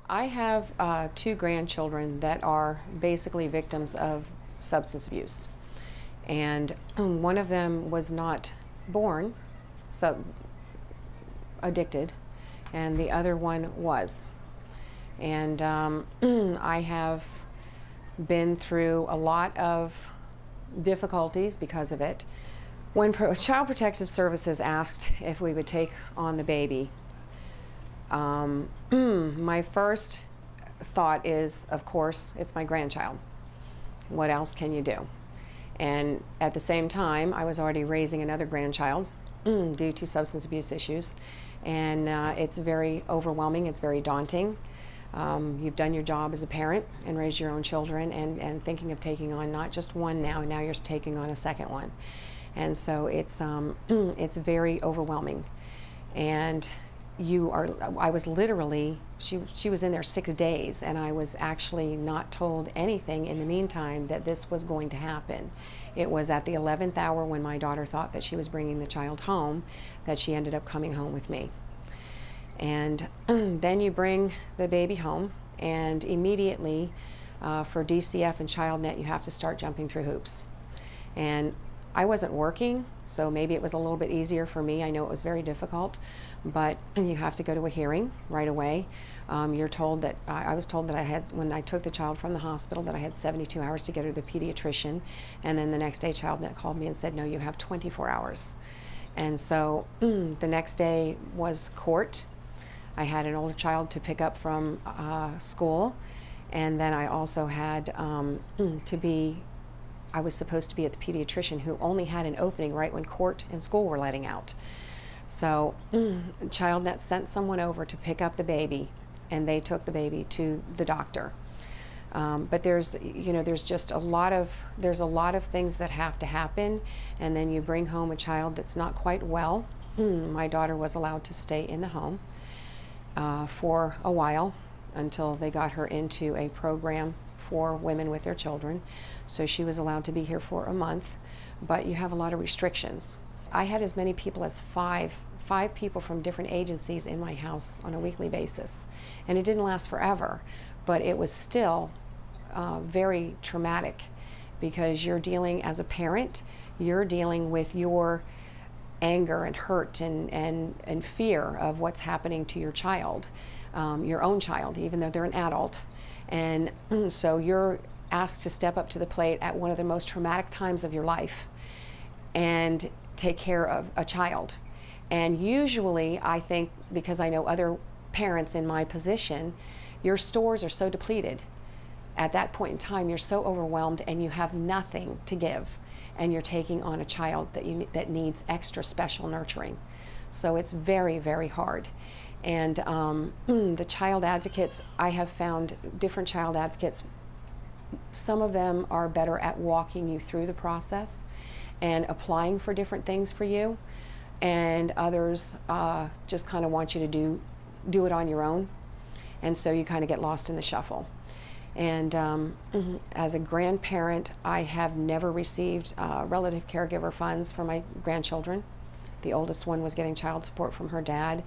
I have two grandchildren that are basically victims of substance abuse. And one of them was not born addicted, and the other one was. And I have been through a lot of difficulties because of it. When Child Protective Services asked if we would take on the baby, my first thought is, of course, it's my grandchild. What else can you do? And at the same time, I was already raising another grandchild due to substance abuse issues. And it's very overwhelming, it's very daunting. You've done your job as a parent and raised your own children, and thinking of taking on not just one now you're taking on a second one. And so it's very overwhelming. And I was literally, she was in there 6 days, and I was actually not told anything in the meantime that this was going to happen. It was at the 11th hour, when my daughter thought that she was bringing the child home, that she ended up coming home with me. And then you bring the baby home, and immediately for DCF and ChildNet, you have to start jumping through hoops. And I wasn't working, so maybe it was a little bit easier for me. I know it was very difficult, but you have to go to a hearing right away. You're told that, I was told that I had, when I took the child from the hospital, that I had 72 hours to get her to the pediatrician, and then the next day ChildNet called me and said, no, you have 24 hours. And so the next day was court. I had an older child to pick up from school, and then I also had I was supposed to be at the pediatrician, who only had an opening right when court and school were letting out. So ChildNet sent someone over to pick up the baby, and they took the baby to the doctor. But there's just a lot of things that have to happen, and then you bring home a child that's not quite well. My daughter was allowed to stay in the home for a while until they got her into a program for women with their children. So she was allowed to be here for a month, but you have a lot of restrictions. I had as many people as five people from different agencies in my house on a weekly basis. And it didn't last forever, but it was still very traumatic, because you're dealing, as a parent, you're dealing with your anger and hurt and fear of what's happening to your child, your own child, even though they're an adult. And so you're asked to step up to the plate at one of the most traumatic times of your life and take care of a child. And usually, I think, because I know other parents in my position, your stores are so depleted. At that point in time, you're so overwhelmed and you have nothing to give, and you're taking on a child that needs extra special nurturing. So it's very, very hard. And the child advocates, I have found different child advocates. Some of them are better at walking you through the process and applying for different things for you, and others just kind of want you to do it on your own, and so you kind of get lost in the shuffle. And as a grandparent, I have never received relative caregiver funds for my grandchildren. The oldest one was getting child support from her dad.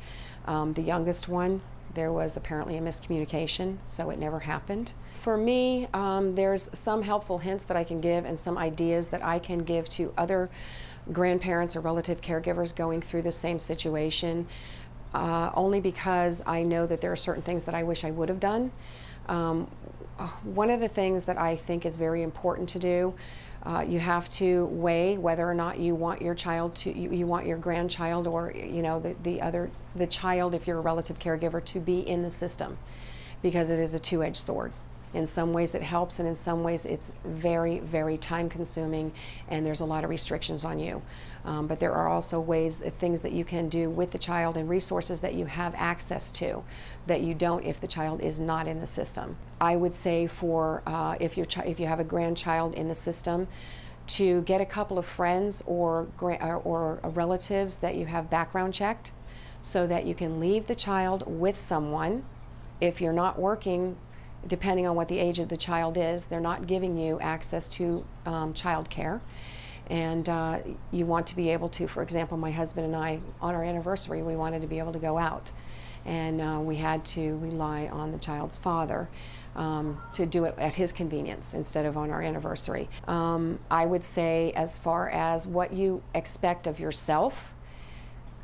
The youngest one, there was apparently a miscommunication, so it never happened. For me, there's some helpful hints that I can give, and some ideas that I can give to other grandparents or relative caregivers going through the same situation, only because I know that there are certain things that I wish I would have done. One of the things that I think is very important to do, you have to weigh whether or not you want your child to, you want your grandchild, or the child, if you're a relative caregiver, to be in the system, because it is a two-edged sword. In some ways it helps, and in some ways it's very, very time consuming, and there's a lot of restrictions on you. But there are also things that you can do with the child, and resources that you have access to that you don't if the child is not in the system. I would say for if you have a grandchild in the system, to get a couple of friends or relatives that you have background checked, so that you can leave the child with someone. If you're not working, depending on what the age of the child is, they're not giving you access to child care. And you want to be able to, for example, my husband and I, on our anniversary, we wanted to be able to go out. and we had to rely on the child's father to do it at his convenience instead of on our anniversary. I would say, as far as what you expect of yourself,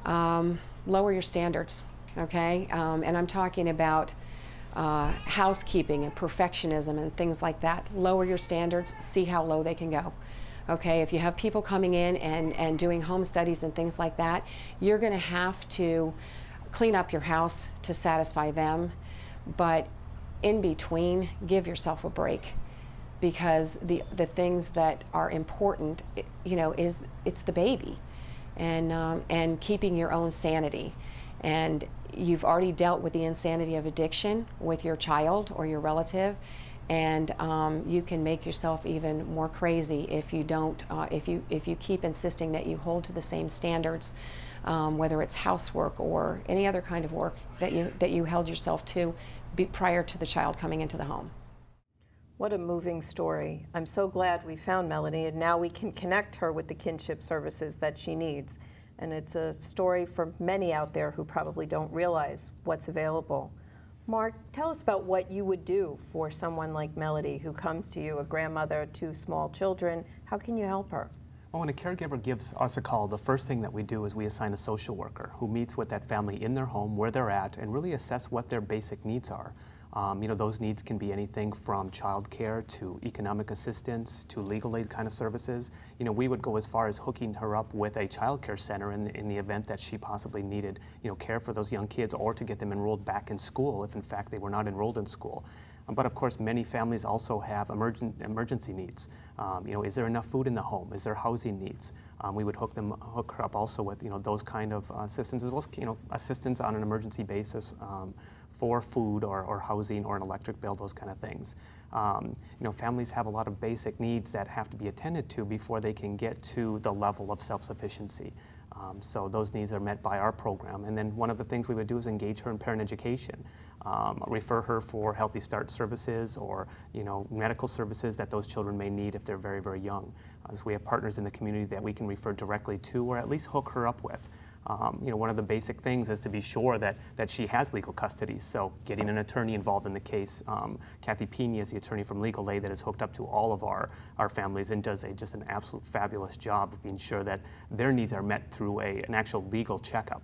lower your standards, okay? And I'm talking about housekeeping and perfectionism and things like that. Lower your standards, see how low they can go. Okay, if you have people coming in and doing home studies and things like that, you're going to have to clean up your house to satisfy them, but in between, give yourself a break, because the things that are important, you know, it's the baby, and keeping your own sanity. And you've already dealt with the insanity of addiction with your child or your relative, and you can make yourself even more crazy if you don't, if you keep insisting that you hold to the same standards, whether it's housework or any other kind of work that you held yourself to prior to the child coming into the home. What a moving story. I'm so glad we found Melodee, and now we can connect her with the kinship services that she needs. And it's a story for many out there who probably don't realize what's available. Mark, tell us about what you would do for someone like Melodee who comes to you, a grandmother, 2 small children. How can you help her? Well, when a caregiver gives us a call, the first thing that we do is we assign a social worker who meets with that family in their home, where they're at, and really assess what their basic needs are. You know, those needs can be anything from child care to economic assistance to legal aid kind of services. You know, we would go as far as hooking her up with a child care center in the event that she possibly needed, you know, care for those young kids, or to get them enrolled back in school if in fact they were not enrolled in school. But of course, many families also have emergency needs. You know, is there enough food in the home? Is there housing needs? We would hook her up also with, you know, those kind of assistance, as well as, you know, assistance on an emergency basis for food or housing or an electric bill, those kind of things. You know, families have a lot of basic needs that have to be attended to before they can get to the level of self-sufficiency. So those needs are met by our program. And then one of the things we would do is engage her in parent education, refer her for Healthy Start services or, you know, medical services that those children may need if they're very, very young. So we have partners in the community that we can refer directly to, or at least hook her up with. You know, one of the basic things is to be sure that she has legal custody. So getting an attorney involved in the case. Kathy Pena is the attorney from Legal Aid that is hooked up to all of our families and does just an absolute fabulous job of being sure that their needs are met through an actual legal checkup.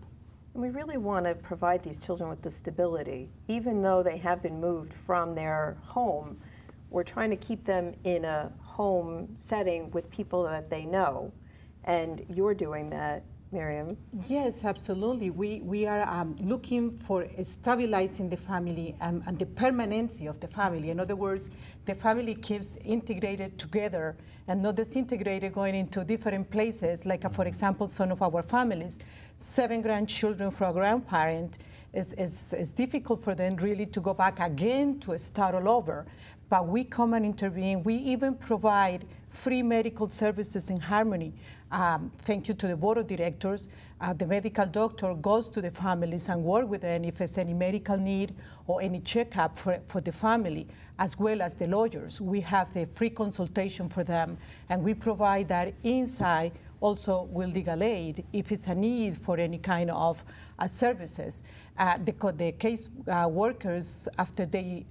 And we really want to provide these children with the stability. Even though they have been moved from their home, we're trying to keep them in a home setting with people that they know. And you're doing that, Myriam. Yes, absolutely. We are looking for stabilizing the family and the permanency of the family. In other words, the family keeps integrated together and not disintegrated, going into different places. Like, for example, some of our families, 7 grandchildren for a grandparent, is difficult for them really to go back again to start all over. But we come and intervene. We even provide free medical services in Harmony. Thank you to the board of directors. The medical doctor goes to the families and works with them if there's any medical need or any checkup for the family, as well as the lawyers. We have the free consultation for them, and we provide that inside also with legal aid if it's a need for any kind of services. The case workers, after they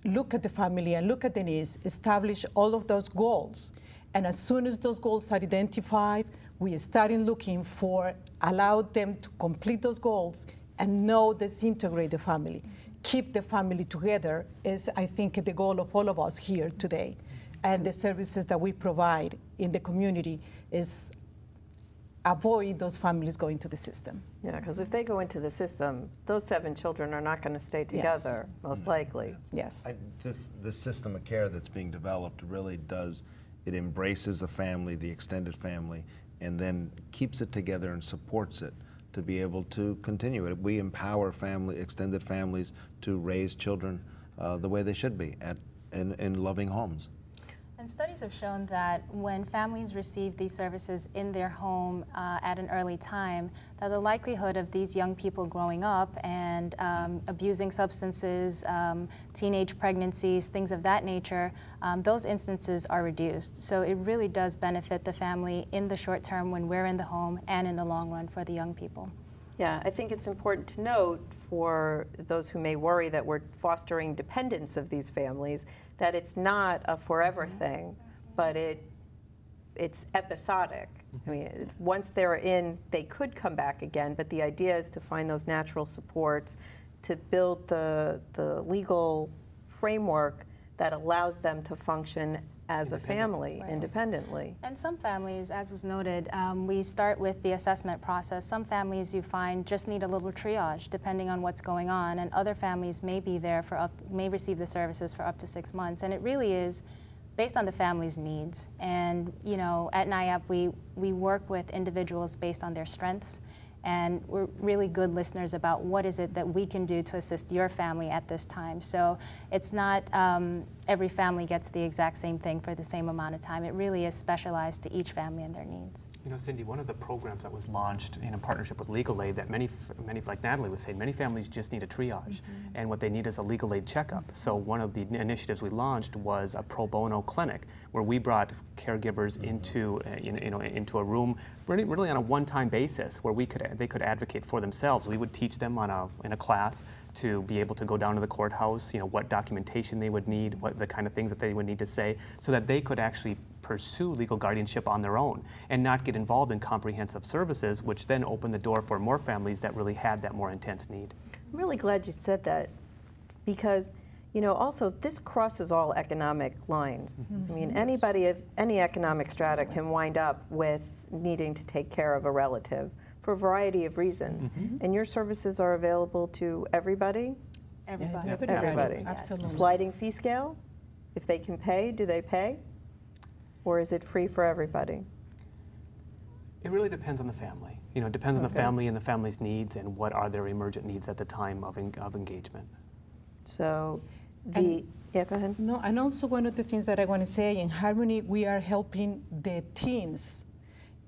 look at the family and look at the needs, establish all of those goals. And as soon as those goals are identified, we start looking for, allow them to complete those goals and no disintegrate the family. Keep the family together is, I think, the goal of all of us here today. And the services that we provide in the community is avoid those families going to the system. Yeah, because if they go into the system, those 7 children are not going to stay together, most likely. Yes. The system of care that's being developed really does, it embraces the family, the extended family, and then keeps it together and supports it to be able to continue it. We empower extended families to raise children the way they should be, in loving homes. And studies have shown that when families receive these services in their home at an early time, that the likelihood of these young people growing up and abusing substances, teenage pregnancies, things of that nature, those instances are reduced. So it really does benefit the family in the short term when we're in the home and in the long run for the young people. Yeah, I think it's important to note for those who may worry that we're fostering dependence of these families, that it's not a forever thing, but it's episodic. I mean, once they're in, they could come back again, but the idea is to find those natural supports, to build the legal framework that allows them to function as a family independently. And some families, as was noted, we start with the assessment process. Some families you find just need a little triage depending on what's going on, and other families may be there for may receive the services for up to 6 months. And it really is based on the family's needs. And you know, at NIAP we work with individuals based on their strengths, and we're really good listeners about what is it that we can do to assist your family at this time. So it's not every family gets the exact same thing for the same amount of time. It really is specialized to each family and their needs. You know, Cindy, one of the programs that was launched in a partnership with Legal Aid that many, like Natalie was saying, many families just need a triage, and what they need is a legal aid checkup. So one of the initiatives we launched was a pro bono clinic where we brought caregivers into, into a room really on a one-time basis where they could advocate for themselves. We would teach them in a class to be able to go down to the courthouse, what documentation they would need, what the kind of things that they would need to say, so that they could actually pursue legal guardianship on their own and not get involved in comprehensive services, which then opened the door for more families that really had that more intense need. I'm really glad you said that, because also this crosses all economic lines. I mean, anybody of any economic strata can wind up with needing to take care of a relative for a variety of reasons. And your services are available to everybody? Everybody. Everybody. Absolutely. Sliding fee scale? If they can pay, do they pay? Or is it free for everybody? It really depends on the family. It depends on the family and the family's needs and what are their emergent needs at the time of engagement. So yeah, go ahead. No, and also one of the things that I want to say, in Harmony, we are helping the teens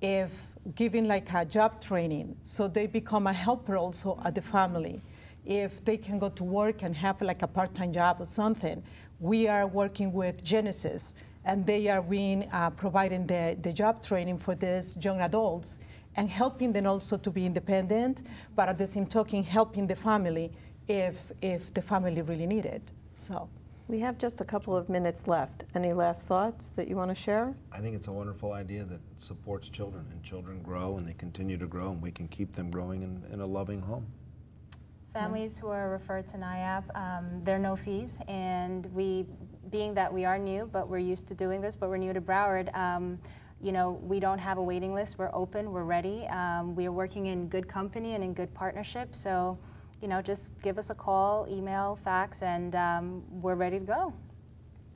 if giving like a job training, so they become a helper also at the family. If they can go to work and have like a part-time job or something, we are working with Genesis, and they are providing the job training for these young adults and helping them also to be independent, but at the same token helping the family if the family really need it. So we have just a couple of minutes left. Any last thoughts that you want to share? I think it's a wonderful idea that supports children, and children grow and they continue to grow, and we can keep them growing in a loving home. Families who are referred to NIAP, there are no fees, and being that we are new, but we're used to doing this, but we're new to Broward, we don't have a waiting list. We're open, we're ready. We are working in good company and in good partnership, so just give us a call, email, fax, and we're ready to go.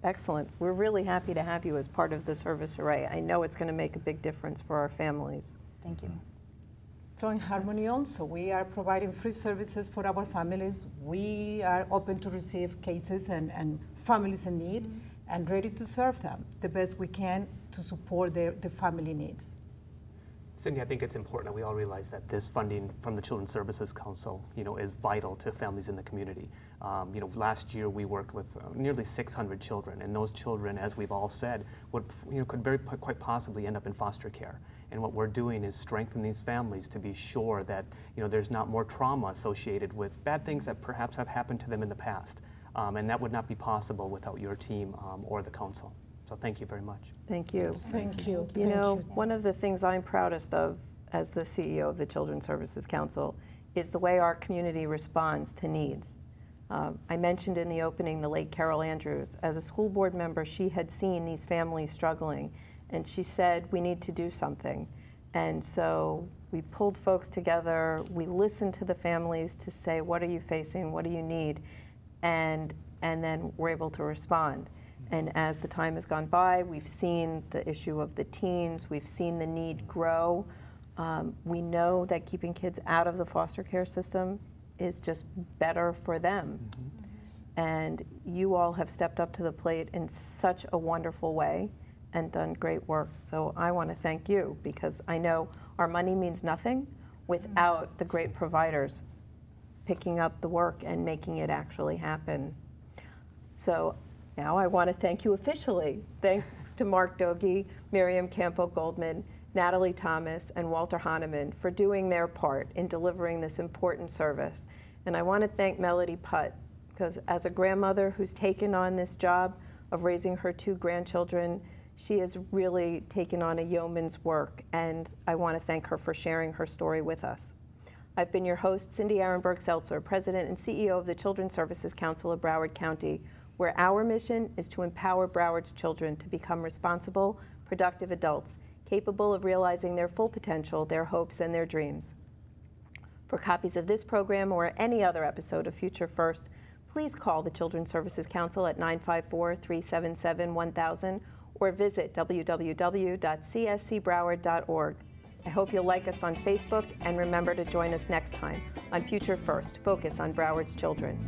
Excellent. We're really happy to have you as part of the service array. I know it's going to make a big difference for our families. Thank you. So in Harmony also, we are providing free services for our families. We are open to receive cases and families in need, and ready to serve them the best we can to support the family needs. Cindy, I think it's important that we all realize that this funding from the Children's Services Council, is vital to families in the community. Last year we worked with nearly 600 children, and those children, as we've all said, could quite possibly end up in foster care. And what we're doing is strengthening these families to be sure that there's not more trauma associated with bad things that perhaps have happened to them in the past, and that would not be possible without your team or the council. So thank you very much. Thank you. Thank you. One of the things I'm proudest of as the CEO of the Children's Services Council is the way our community responds to needs. I mentioned in the opening the late Carol Andrews. As a school board member, she had seen these families struggling, and she said, we need to do something. And so we pulled folks together, we listened to the families to say, what are you facing, what do you need? And then we're able to respond. And as the time has gone by, we've seen the issue of the teens, we've seen the need grow. We know that keeping kids out of the foster care system is just better for them. And you all have stepped up to the plate in such a wonderful way and done great work. So I want to thank you, because I know our money means nothing without the great providers picking up the work and making it actually happen. So now I want to thank you officially. Thanks to Mark Dhooge, Myriam Campo-Goldman, Natalie Thomas, and Walter Honaman for doing their part in delivering this important service. And I want to thank Melodee Putt, because as a grandmother who's taken on this job of raising her 2 grandchildren, she has really taken on a yeoman's work, and I want to thank her for sharing her story with us. I've been your host, Cindy Arenberg-Seltzer, President and CEO of the Children's Services Council of Broward County, where our mission is to empower Broward's children to become responsible, productive adults, capable of realizing their full potential, their hopes, and their dreams. For copies of this program or any other episode of Future First, please call the Children's Services Council at 954-377-1000 or visit www.cscbroward.org. I hope you'll like us on Facebook, and remember to join us next time on Future First, Focus on Broward's Children.